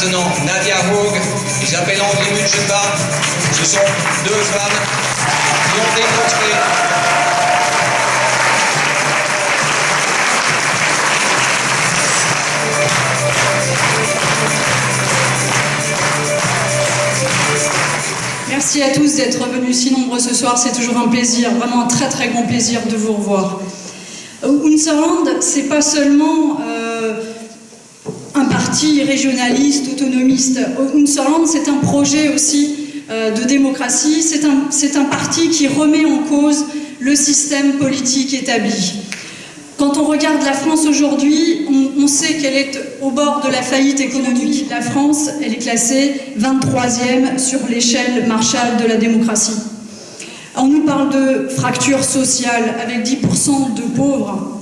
maintenant Nadia Haug, Isabelle André Muchemba. Ce sont deux femmes qui ont démontré Merci à tous d'être venus si nombreux ce soir, c'est toujours un plaisir, vraiment un très très grand plaisir de vous revoir. Unserland, c'est pas seulement un parti régionaliste, autonomiste. Unserland, c'est un projet aussi de démocratie, c'est un parti qui remet en cause le système politique établi. Quand on regarde la France aujourd'hui, on sait qu'elle est au bord de la faillite économique. La France, elle est classée 23e sur l'échelle Marshall de la démocratie. On nous parle de fracture sociale avec 10% de pauvres.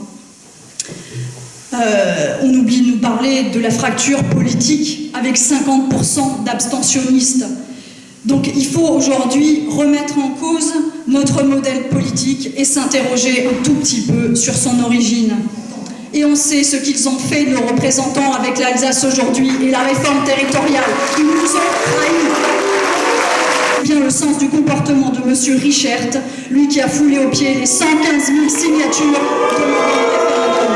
On oublie de nous parler de la fracture politique avec 50% d'abstentionnistes. Donc il faut aujourd'hui remettre en cause notre modèle politique et s'interroger un tout petit peu sur son origine. Et on sait ce qu'ils ont fait, nos représentants, avec l'Alsace aujourd'hui et la réforme territoriale. Ils nous ont trahis. Bien le sens du comportement de M. Richert, lui qui a foulé aux pieds les 115 000 signatures demandant le référendum.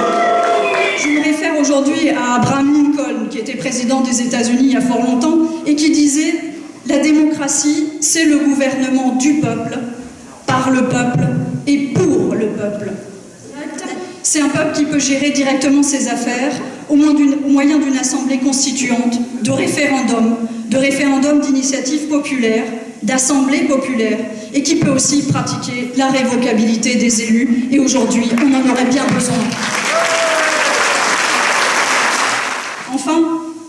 Je me réfère aujourd'hui à Abraham Lincoln, qui était président des États-Unis il y a fort longtemps, et qui disait « La démocratie, c'est le gouvernement du peuple, par le peuple et pour le peuple. » C'est un peuple qui peut gérer directement ses affaires au moyen d'une assemblée constituante, de référendums d'initiative populaire, d'assemblées populaires, et qui peut aussi pratiquer la révocabilité des élus. Et aujourd'hui, on en aurait bien besoin. Enfin,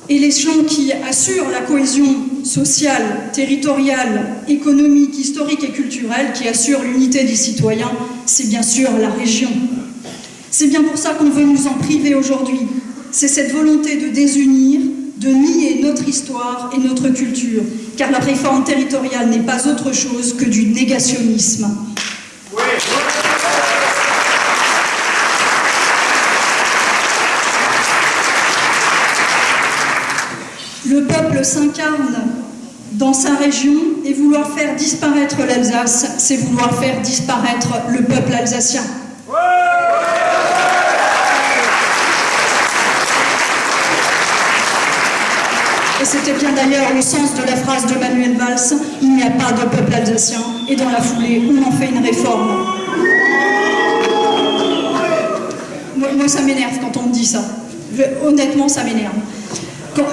et l'échelon qui assure la cohésion sociale, territoriale, économique, historique et culturelle, qui assure l'unité des citoyens, c'est bien sûr la région. C'est bien pour ça qu'on veut nous en priver aujourd'hui. C'est cette volonté de désunir, de nier notre histoire et notre culture, car la réforme territoriale n'est pas autre chose que du négationnisme. Oui. Le peuple s'incarne dans sa région et vouloir faire disparaître l'Alsace, c'est vouloir faire disparaître le peuple alsacien. Et c'était bien d'ailleurs le sens de la phrase de Manuel Valls, il n'y a pas de peuple alsacien, et dans la foulée, on en fait une réforme. Moi ça m'énerve quand on me dit ça. Honnêtement, ça m'énerve.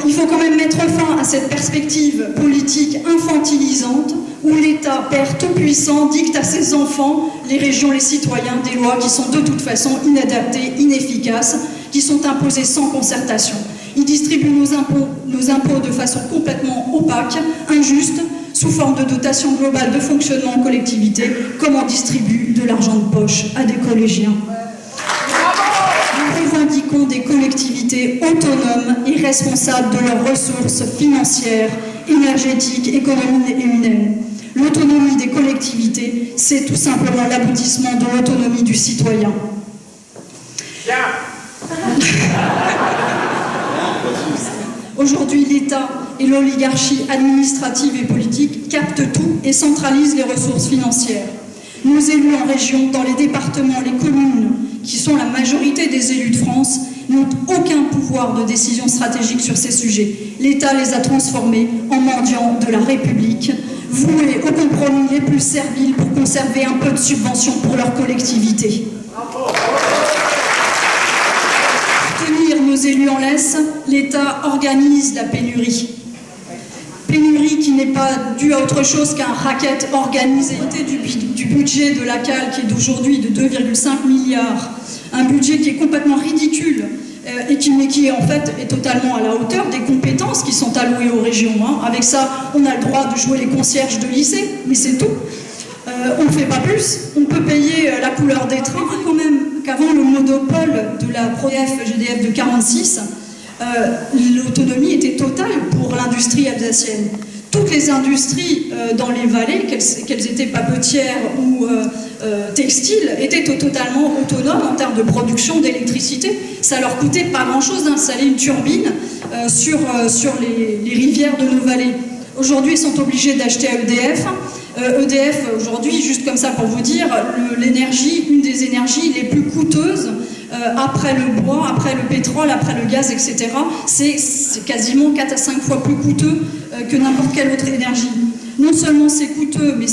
Il faut quand même mettre fin à cette perspective politique infantilisante où l'État, père tout-puissant, dicte à ses enfants, les régions, les citoyens, des lois qui sont de toute façon inadaptées, inefficaces, qui sont imposées sans concertation. Il distribue nos impôts de façon complètement opaque, injuste, sous forme de dotation globale de fonctionnement en collectivité, comme on distribue de l'argent de poche à des collégiens. Nous revendiquons des collectivités autonomes et responsables de leurs ressources financières, énergétiques, économiques et humaines. L'autonomie des collectivités, c'est tout simplement l'aboutissement de l'autonomie du citoyen. Aujourd'hui, l'État et l'oligarchie administrative et politique captent tout et centralisent les ressources financières. Nos élus en région, dans les départements, les communes, qui sont la majorité des élus de France, n'ont aucun pouvoir de décision stratégique sur ces sujets. L'État les a transformés en mendiants de la République, voués aux compromis les plus serviles pour conserver un peu de subventions pour leur collectivité. Pour tenir nos élus en laisse, l'État organise la pénurie. Pénurie qui n'est pas due à autre chose qu'un racket organisé du budget de la CAL qui est d'aujourd'hui de 2,5 milliards. Un budget qui est complètement ridicule et qui en fait est totalement à la hauteur des compétences qui sont allouées aux régions. Avec ça, on a le droit de jouer les concierges de lycée, mais c'est tout. On ne fait pas plus. On peut payer la couleur des trains quand même qu'avant le monopole de la GDF de 46, l'autonomie était totale pour l'industrie alsacienne. Toutes les industries dans les vallées, qu'elles étaient papetières ou textiles, étaient totalement autonomes en termes de production d'électricité. Ça leur coûtait pas grand-chose d'installer une turbine sur les rivières de nos vallées. Aujourd'hui, ils sont obligés d'acheter à EDF. EDF, aujourd'hui, juste comme ça pour vous dire, l'énergie, une des énergies les plus coûteuses, après le bois, après le pétrole, après le gaz, etc., c'est quasiment 4 à 5 fois plus coûteux que n'importe quelle autre énergie. Non seulement c'est coûteux, mais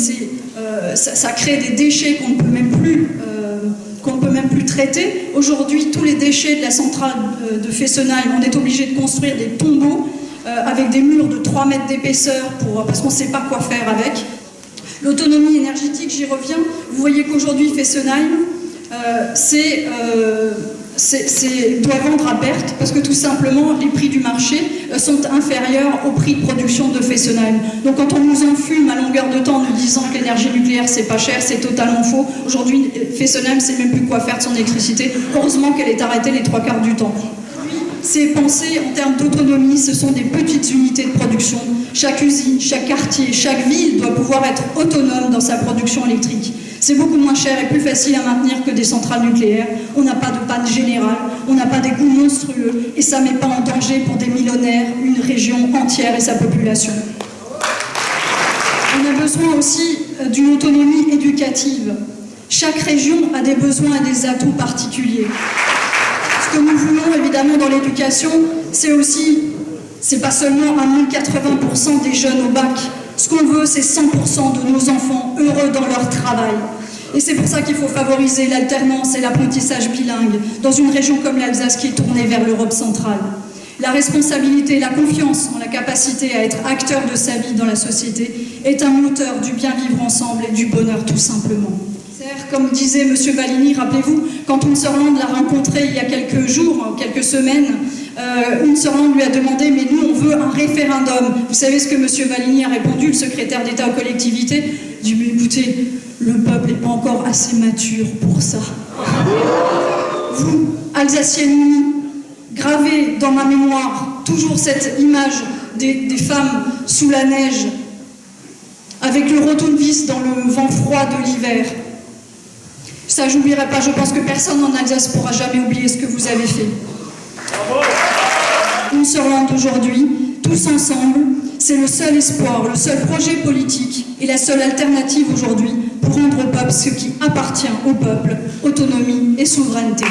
ça crée des déchets qu'on ne peut même plus traiter. Aujourd'hui, tous les déchets de la centrale de Fessenheim, on est obligé de construire des tombeaux avec des murs de 3 mètres d'épaisseur parce qu'on ne sait pas quoi faire avec. L'autonomie énergétique, j'y reviens. Vous voyez qu'aujourd'hui, Fessenheim doit vendre à perte parce que tout simplement, les prix du marché sont inférieurs au prix de production de Fessenheim. Donc quand on nous enfume à longueur de temps en nous disant que l'énergie nucléaire, c'est pas cher, c'est totalement faux. Aujourd'hui, Fessenheim ne sait même plus quoi faire de son électricité. Heureusement qu'elle est arrêtée les 3/4 du temps. C'est pensé en termes d'autonomie, ce sont des petites unités de production. Chaque usine, chaque quartier, chaque ville doit pouvoir être autonome dans sa production électrique. C'est beaucoup moins cher et plus facile à maintenir que des centrales nucléaires. On n'a pas de panne générale, on n'a pas des coûts monstrueux et ça ne met pas en danger pour des millionnaires une région entière et sa population. On a besoin aussi d'une autonomie éducative. Chaque région a des besoins et des atouts particuliers. Ce que nous voulons évidemment dans l'éducation, c'est pas seulement amener 80% des jeunes au bac. Ce qu'on veut, c'est 100% de nos enfants heureux dans leur travail. Et c'est pour ça qu'il faut favoriser l'alternance et l'apprentissage bilingue dans une région comme l'Alsace qui est tournée vers l'Europe centrale. La responsabilité, la confiance en la capacité à être acteur de sa vie dans la société est un moteur du bien vivre ensemble et du bonheur tout simplement. Comme disait M. Valigny, rappelez-vous, quand Unserland l'a rencontré il y a quelques jours, quelques semaines, Unserland lui a demandé « mais nous on veut un référendum ». Vous savez ce que M. Valigny a répondu, le secrétaire d'État aux collectivités? Il dit « mais écoutez, le peuple n'est pas encore assez mature pour ça ». Vous, Alsacienne unie, gravez dans ma mémoire toujours cette image des femmes sous la neige, avec le Rotunvis dans le vent froid de l'hiver. Ça, j'oublierai pas, je pense que personne en Alsace pourra jamais oublier ce que vous avez fait. Unserland aujourd'hui, tous ensemble, c'est le seul espoir, le seul projet politique et la seule alternative aujourd'hui pour rendre au peuple ce qui appartient au peuple, autonomie et souveraineté.